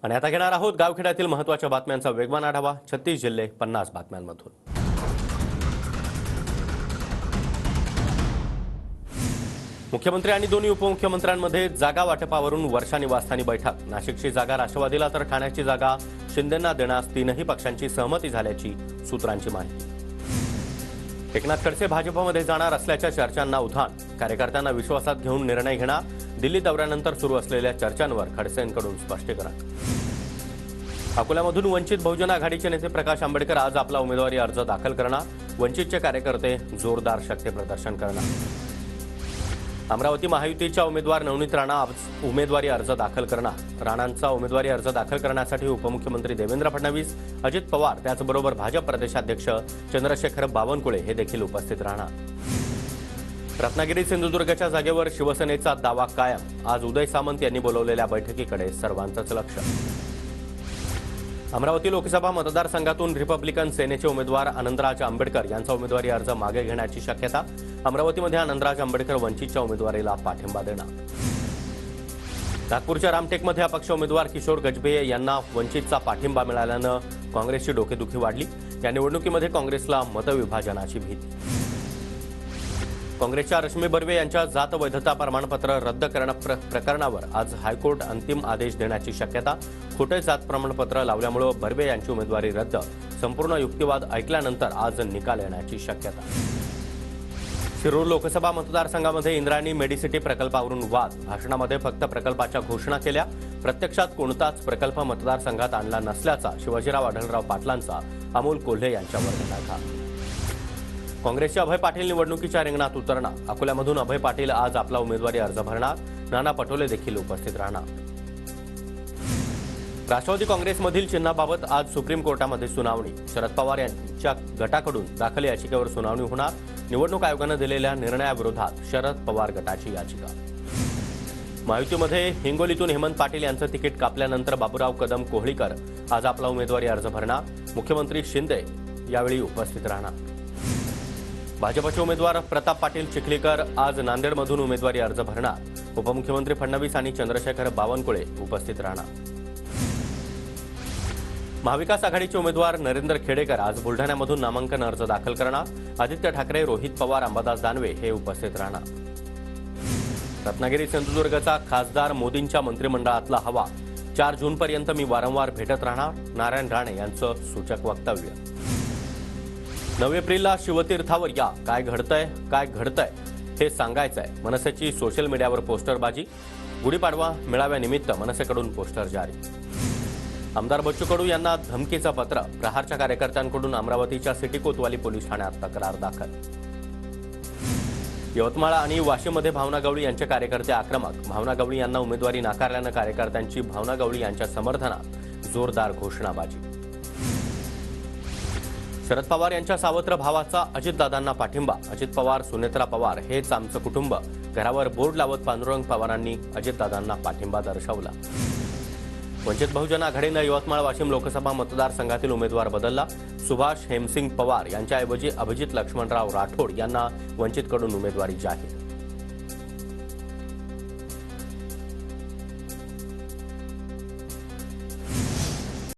आणि आता घेणार आहोत गावखेड्यातील महत्त्वाच्या बातम्यांचा वेगवान आढावा. 36 जिल्हे 50 बातम्यांमधून. मुख्यमंत्री आणि दोन्ही उपमुख्यमंत्र्यांमध्ये जागा वाटपावरून वर्षा निवासस्थानी बैठक. नाशिकची जागा राष्ट्रवादीला तर ठाण्याची जागा शिंदेंना देण्यास तीनही पक्षांची सहमती झाल्याची सूत्रांची माहिती. एकनाथ खडसे भाजपमध्ये जाणार असल्याच्या चर्चांना उधाण. कार्यकर्त्यांना विश्वासात घेऊन निर्णय घेणार. दिल्ली दौऱ्यानंतर सुरू असलेल्या चर्चांवर खडसेंकडून स्पष्टीकरण. अकोल्यामधून वंचित बहुजन आघाडीचे नेते प्रकाश आंबेडकर आज आपला उमेदवारी अर्ज दाखल करणार. वंचितचे कार्यकर्ते जोरदार शक्ती प्रदर्शन करणार. अमरावती महायुतीच्या उमेदवार नवनीत राणा आज उमेदवारी अर्ज दाखल करणार. राणांचा उमेदवारी अर्ज दाखल करण्यासाठी उपमुख्यमंत्री देवेंद्र फडणवीस, अजित पवार त्याचबरोबर भाजप प्रदेशाध्यक्ष चंद्रशेखर बावनकुळे हे देखील उपस्थित राहणार. रत्नागिरी सिंधुदुर्गच्या जागेवर शिवसेनेचा दावा कायम. आज उदय सामंत यांनी बोलवलेल्या बैठकीकडे सर्वांचंच लक्ष. अमरावती लोकसभा मतदारसंघातून रिपब्लिकन सेनेचे उमेदवार आनंदराज आंबेडकर यांचा उमेदवारी अर्ज मागे घेण्याची शक्यता. अमरावतीमध्ये आनंदराज आंबेडकर वंचितच्या उमेदवारीला पाठिंबा देणार. नागपूरच्या रामटेकमध्ये अपक्ष उमेदवार किशोर गजबे यांना वंचितचा पाठिंबा मिळाल्यानं काँग्रेसची डोकेदुखी वाढली. या निवडणुकीमध्ये काँग्रेसला मतविभाजनाची भीती. काँग्रेसच्या रश्मी बर्वे यांच्या जात वैधता प्रमाणपत्र रद्द प्रकरणावर आज हायकोर्ट अंतिम आदेश देण्याची शक्यता. खोटे जात प्रमाणपत्र लावल्यामुळे बर्वे यांची उमेदवारी रद्द. संपूर्ण युक्तिवाद ऐकल्यानंतर आज निकाल येण्याची शक्यता. शिरूर लोकसभा मतदारसंघामध्ये इंद्रायणी मेडिसिटी प्रकल्पावरून वाद. भाषणामध्ये फक्त प्रकल्पाच्या घोषणा केल्या. प्रत्यक्षात कोणताच प्रकल्प मतदारसंघात आणला नसल्याचा शिवाजीराव आढळराव पाटलांचा अमोल कोल्हे यांच्यावर निषेध. काँग्रेसचे अभय पाटील निवडणुकीच्या रिंगणात उतरणार. अकोल्यामधून अभय पाटील आज आपला उमेदवारी अर्ज भरणार. नाना पटोले देखील उपस्थित राहणार. राष्ट्रवादी काँग्रेसमधील चिन्हाबाबत आज सुप्रीम कोर्टामध्ये सुनावणी. शरद पवार यांच्या गटाकडून दाखल याचिकेवर सुनावणी होणार. निवडणूक आयोगानं दिलेल्या निर्णयाविरोधात शरद पवार गटाची याचिका. महायुतीमध्ये हिंगोलीतून हेमंत पाटील यांचं तिकीट कापल्यानंतर बाबूराव कदम कोहळीकर आज आपला उमेदवारी अर्ज भरणार. मुख्यमंत्री शिंदे यावेळी उपस्थित राहणार. भाजपचे उमेदवार प्रताप पाटील चिखलीकर आज नांदेडमधून उमेदवारी अर्ज भरणार. उपमुख्यमंत्री फडणवीस आणि चंद्रशेखर बावनकुळे उपस्थित राहणार. महाविकास आघाडीचे उमेदवार नरेंद्र खेडेकर आज बुलढाण्यामधून नामांकन अर्ज दाखल करणार. आदित्य ठाकरे, रोहित पवार, अंबादास दानवे हे उपस्थित राहणार. रत्नागिरी सिंधुदुर्गचा खासदार मोदींच्या मंत्रिमंडळातला हवा. 4 जूनपर्यंत मी वारंवार भेटत राहणार. नारायण राणे यांचं सूचक वक्तव्य. 9 एप्रिलला शिवतीर्थावर या. काय घडतंय हे सांगायचंय. मनसेची सोशल मीडियावर पोस्टरबाजी. गुढीपाडवा मेळाव्यानिमित्त मनसेकडून पोस्टर जारी. आमदार बच्चू कडू यांना धमकीचं पत्र. प्रहारच्या कार्यकर्त्यांकडून अमरावतीच्या सिटी कोतवाली पोलीस ठाण्यात तक्रार दाखल. यवतमाळ आणि वाशीमध्ये भावना गवळी यांचे कार्यकर्ते आक्रमक. भावना गवळी यांना उमेदवारी नाकारल्यानं कार्यकर्त्यांची भावना गवळी यांच्या समर्थनात जोरदार घोषणाबाजी. शरद पवार यांच्या सावत्र भावाचा अजितदादांना पाठिंबा. अजित पवार, सुनेत्रा पवार हेच आमचं कुटुंब. घरावर बोर्ड लावत पांडुरंग पवारांनी अजितदादांना पाठिंबा दर्शवला. वंचित बहुजन आघाडीनं यवतमाळ वाशिम लोकसभा मतदारसंघातील उमेदवार बदलला. सुभाष हेमसिंग पवार यांच्याऐवजी अभिजित लक्ष्मणराव राठोड यांना वंचितकडून उमेदवारी जाहीर.